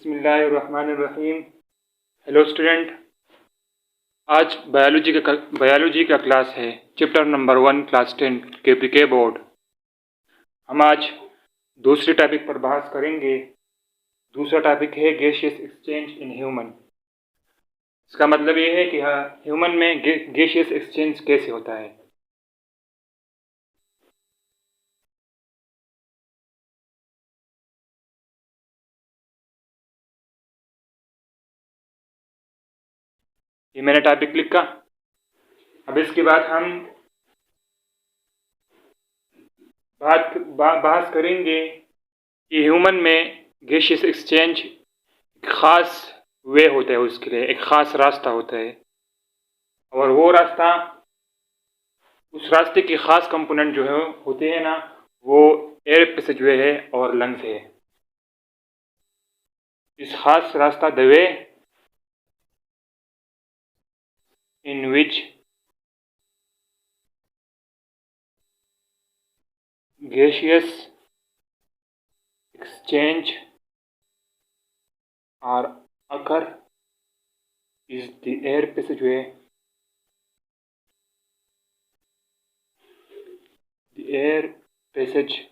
बिस्मिल्लाहिर्रहमानिर्रहीम। Hello student, आज biology का क्लास है। चैप्टर नंबर 1 क्लास 10 के बोर्ड। हम आज दूसरे टॉपिक पर बहस करेंगे। दूसरा टॉपिक है गैसियस एक्सचेंज इन ह्यूमन। इसका मतलब ये है कि ह्यूमन में गैसियस एक्सचेंज कैसे होता है। ये मैंने टॉपिक लिखा। अब इसके बाद हम बहस करेंगे कि ह्यूमन में गैसियस एक्सचेंज ख़ास वे होता है, उसके लिए एक ख़ास रास्ता होता है, और वो रास्ता, उस रास्ते के ख़ास कंपोनेंट जो है होते हैं ना, वो एयर पैसेज वे है और लंग्स है। इस ख़ास रास्ता the way in which gaseous exchange or occur is the air passageway. The air passageway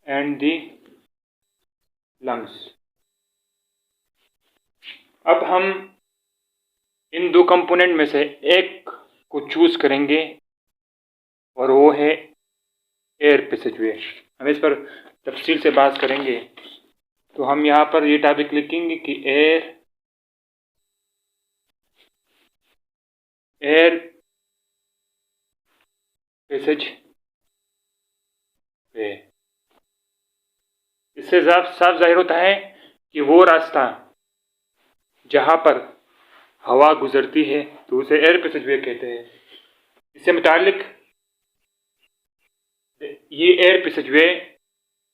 and the lungs. अब हम इन दो कंपोनेंट में से एक को चूज करेंगे और वो है एयर पैसेजवे। हम इस पर तफसील से बात करेंगे। तो हम यहाँ पर ये टॉपिक लिखेंगे कि एयर पैसेज वे। इससे साफ जाहिर होता है कि वो रास्ता जहाँ पर हवा गुजरती है तो उसे एयर पैसेजवे कहते हैं। इससे मुतालिक ये एयर पैसेजवे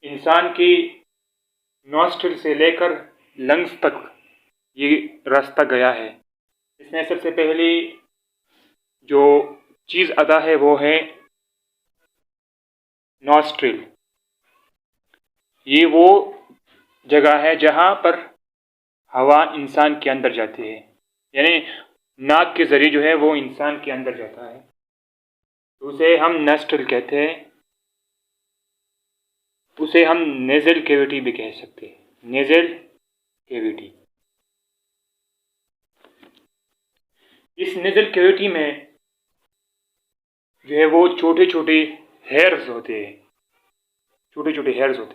इंसान की नॉस्ट्रिल से लेकर लंग्स तक ये रास्ता गया है। इसमें सबसे पहली जो चीज़ अदा है वो है नॉस्ट्रिल। ये वो जगह है जहाँ पर हवा इंसान के अंदर जाती है, यानी नाक के ज़रिए जो है वो इंसान के अंदर जाता है, तो उसे हम नॉस्ट्रिल कहते हैं। उसे हम नेज़ल कैविटी भी कह सकते हैं, नेज़ल कैविटी। इस नेज़ल कैविटी में जो है वो छोटे छोटे हेयर्स होते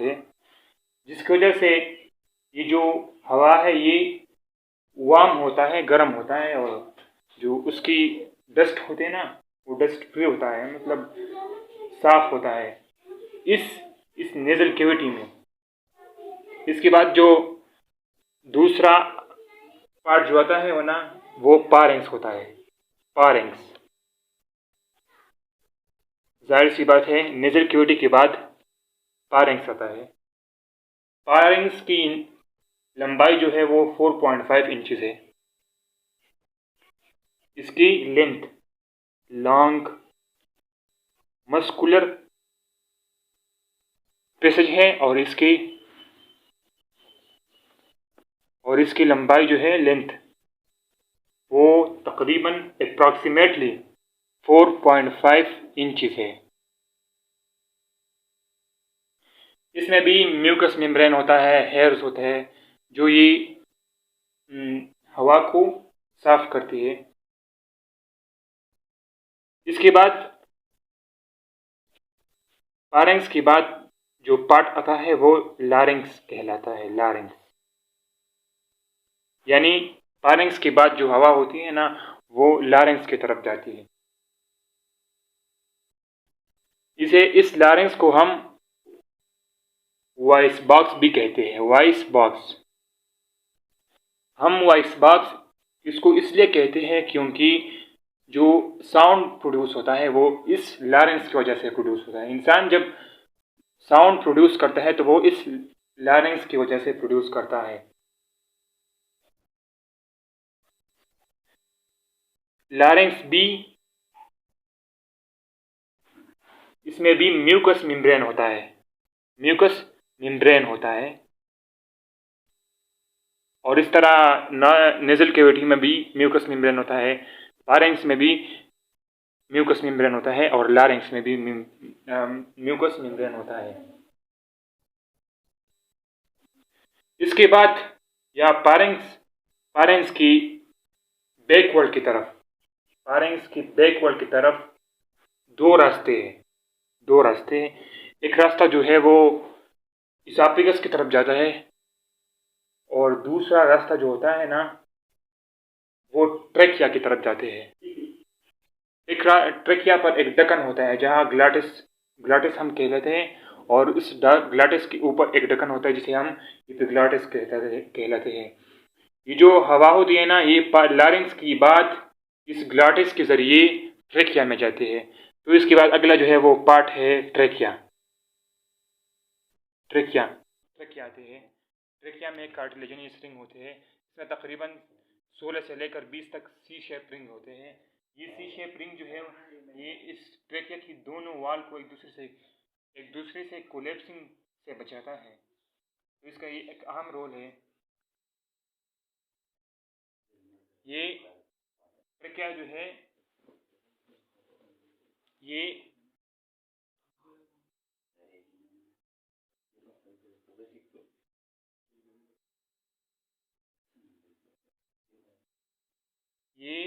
हैं, जिसकी वजह से ये जो हवा है ये वार्म होता है, गर्म होता है, और जो उसकी डस्ट होते हैं ना, वो डस्ट फ्री होता है, मतलब साफ होता है इस नेज़ल कैविटी में। इसके बाद जो दूसरा पार्ट जो आता है वो ना, वो फारेंक्स होता है। फारेंक्स, जाहिर सी बात है, नेज़ल कैविटी के बाद फारेंक्स आता है। फारेंक्स की लंबाई जो है वो 4.5 इंचेस है। इसकी लेंथ लॉन्ग मस्कुलर पैसेज है, और इसकी लंबाई जो है, लेंथ, वो तकरीबन अप्रॉक्सीमेटली 4.5 इंचेस है। इसमें भी म्यूकस मेम्ब्रेन होता है, हेयर्स होते हैं, जो ये हवा को साफ करती है। इसके बाद फारेंक्स के बाद जो पार्ट आता है वो लारिंक्स कहलाता है। लारिंक्स यानी फारेंक्स के बाद जो हवा होती है ना, वो लारिंक्स की तरफ जाती है। इस लारिंक्स को हम वॉइस बॉक्स भी कहते हैं। वॉइस बॉक्स, हम वॉइस बॉक्स इसको इसलिए कहते हैं क्योंकि जो साउंड प्रोड्यूस होता है वो इस लारिंक्स की वजह से प्रोड्यूस होता है। इंसान जब साउंड प्रोड्यूस करता है तो वो इस लारिंक्स की वजह से प्रोड्यूस करता है। लारिंक्स भी, इसमें भी म्यूकस मेम्ब्रेन होता है। म्यूकस मेम्ब्रेन होता है। और इस तरह नेजल कैविटी में भी म्यूकस मेम्ब्रेन होता है, फारेंक्स में भी म्यूकस मेम्ब्रेन होता है और लारिंक्स में भी म्यूकस मेम्ब्रेन होता है। इसके बाद या फारेंक्स की बैकवर्ड की तरफ फारेंक्स की बैकवर्ड की तरफ दो रास्ते हैं। एक रास्ता जो है वो इसाफिगस की तरफ जाता है और दूसरा रास्ता जो होता है ना वो ट्रेकिया की तरफ जाते हैं। ट्रेकिया पर एक ढक्कन होता है जहाँ ग्लाटिस हम कहलाते हैं, और इस ग्लाटिस के ऊपर एक ढक्कन होता है जिसे हम एपिग्लाटिस कहलाते हैं। ये जो हवा होती है ना, ये लारिंक्स की बात इस ग्लाटिस के जरिए ट्रेकिया में जाती है। तो इसके बाद अगला जो है वो पार्ट है ट्रेकिया। ट्रेकिया ट्रेकिया आते हैं। ट्रेकिया में कार्टिलेजिनस रिंग होते हैं। इसमें तकरीबन 16 से लेकर 20 तक सी शेप रिंग होते हैं। ये सी शेप रिंग जो है ये इस ट्रेकिया की दोनों वाल को एक दूसरे से कोलेप्सिंग से बचाता है। तो इसका ये एक अहम रोल है। ये ट्रेकिया जो है ये ये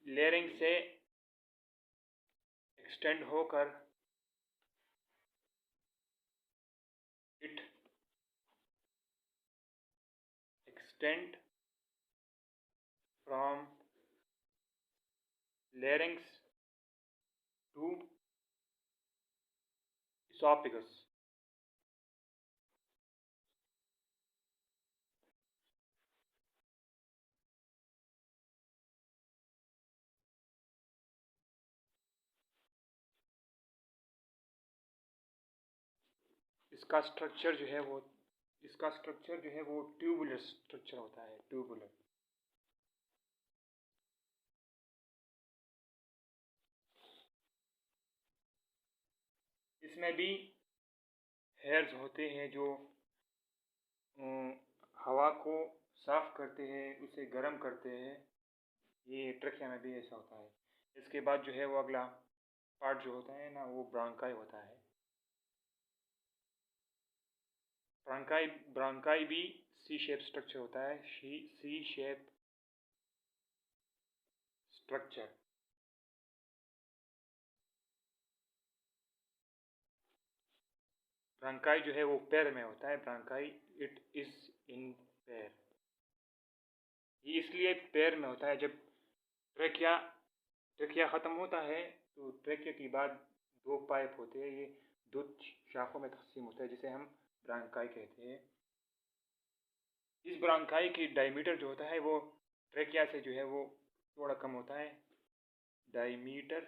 लेयरिंग से एक्सटेंड होकर it extend from larynx to esophagus। इसका स्ट्रक्चर जो है वो इसका स्ट्रक्चर जो है वो ट्यूबुलर स्ट्रक्चर होता है, ट्यूबुलर। इसमें भी हेयर्स होते हैं जो हवा को साफ करते हैं, उसे गर्म करते हैं। ये ट्रकिया में भी ऐसा होता है। इसके बाद जो है वो अगला पार्ट जो होता है ना वो ब्रांकाई होता है। ब्रांकाई भी सी शेप स्ट्रक्चर होता है, सी शेप स्ट्रक्चर। ब्रांकाई जो है वो पैर में होता है, ब्रांकाई इट इज इन पैर। ये इसलिए पैर में होता है। जब ट्रेकिया ट्रेकिया ख़त्म होता है तो ट्रेकिया के बाद दो पाइप होते हैं, ये दो शाखों में तकसीम होता है जिसे हम ब्रांकाई कहते हैं। इस ब्रांकाई की डायमीटर जो होता है वो ट्रेकिया से जो है वो थोड़ा कम होता है। Diameter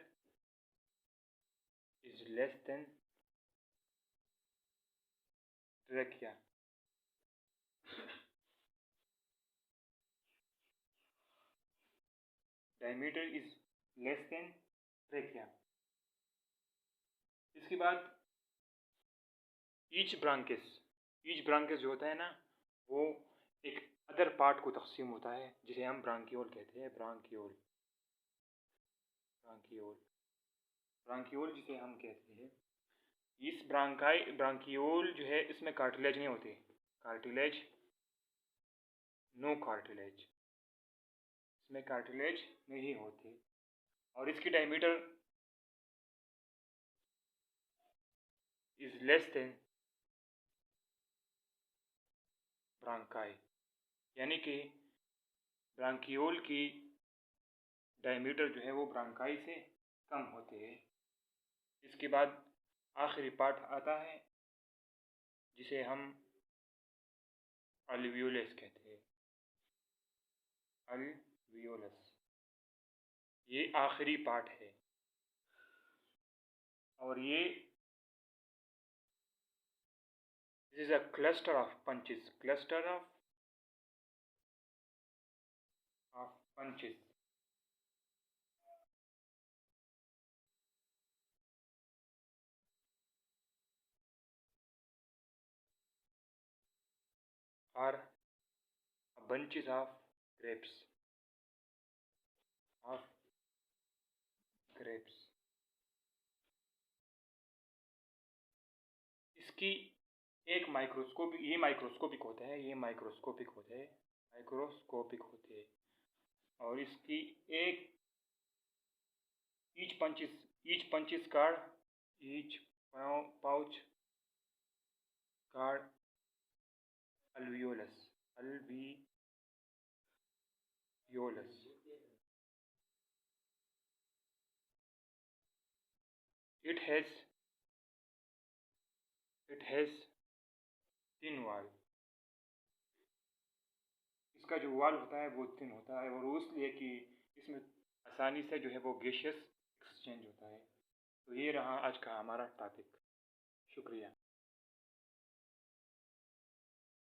is less than trachea. Diameter is less than trachea. इसके बाद ईच ब्रांकिस जो होता है ना वो एक अदर पार्ट को तकसीम होता है जिसे हम ब्रांकियोल कहते हैं। ब्रांकियोल ब्रांकियोल जिसे हम कहते हैं। इस ब्रांकियोल जो है इसमें कार्टिलेज नहीं होते। नो कार्टिलेज, इसमें कार्टिलेज नहीं होते। और इसकी diameter is less than bronchi, यानी कि ब्रांकियोल की डायमीटर जो है वो ब्रांकाई से कम होते हैं। इसके बाद आखिरी पार्ट आता है जिसे हम अल्वियोलस कहते हैं। अल्वियोलस ये आखिरी पार्ट है और ये this is a cluster of bunches. Or bunches of grapes of grapes। इसकी एक माइक्रोस्कोप, ये माइक्रोस्कोपिक होता है, ये माइक्रोस्कोपिक होते हैं, माइक्रोस्कोपिक होते हैं। और इसकी एक each punch is card, each pouch card alveolus, alveolus। It has thin wall। इसका जो वॉल होता है वो थिन होता है, और वो इसलिए कि इसमें आसानी से जो है वो गैसियस एक्सचेंज होता है। तो ये रहा आज का हमारा टॉपिक। शुक्रिया।